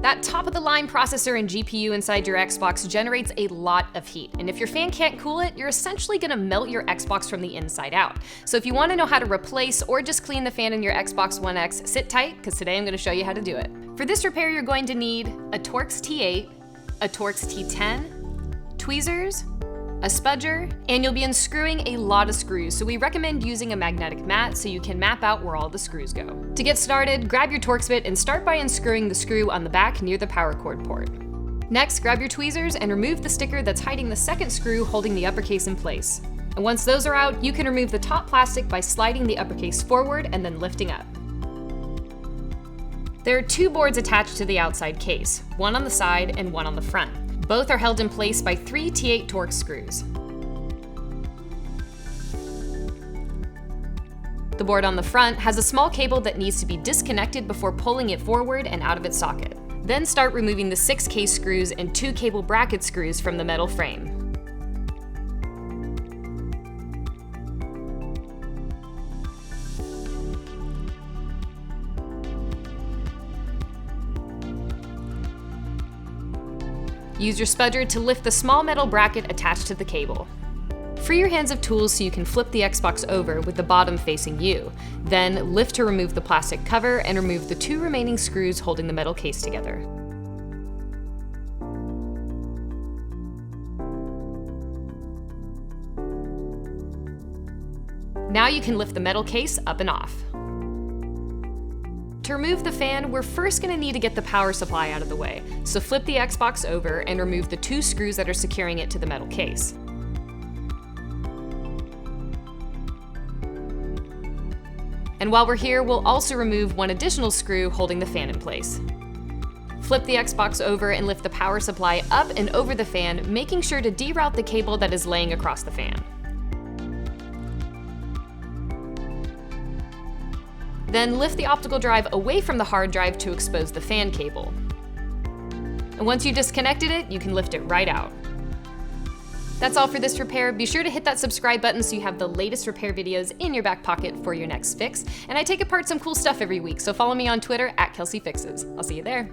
That top-of-the-line processor and GPU inside your Xbox generates a lot of heat, and if your fan can't cool it, you're essentially gonna melt your Xbox from the inside out. So if you wanna know how to replace or just clean the fan in your Xbox One X, sit tight, because today I'm gonna show you how to do it. For this repair, you're going to need a Torx T8, a Torx T10, tweezers, a spudger, and you'll be unscrewing a lot of screws, so we recommend using a magnetic mat so you can map out where all the screws go. To get started, grab your Torx bit and start by unscrewing the screw on the back near the power cord port. Next, grab your tweezers and remove the sticker that's hiding the second screw holding the upper case in place. And once those are out, you can remove the top plastic by sliding the upper case forward and then lifting up. There are two boards attached to the outside case, one on the side and one on the front. Both are held in place by 3 T8 Torx screws. The board on the front has a small cable that needs to be disconnected before pulling it forward and out of its socket. Then start removing the 6 case screws and 2 cable bracket screws from the metal frame. Use your spudger to lift the small metal bracket attached to the cable. Free your hands of tools so you can flip the Xbox over with the bottom facing you. Then lift to remove the plastic cover and remove the 2 remaining screws holding the metal case together. Now you can lift the metal case up and off. To remove the fan, we're first going to need to get the power supply out of the way, so flip the Xbox over and remove the 2 screws that are securing it to the metal case. And while we're here, we'll also remove one additional screw holding the fan in place. Flip the Xbox over and lift the power supply up and over the fan, making sure to deroute the cable that is laying across the fan. Then lift the optical drive away from the hard drive to expose the fan cable. And once you've disconnected it, you can lift it right out. That's all for this repair. Be sure to hit that subscribe button so you have the latest repair videos in your back pocket for your next fix. And I take apart some cool stuff every week, so follow me on Twitter @KelseyFixes. I'll see you there.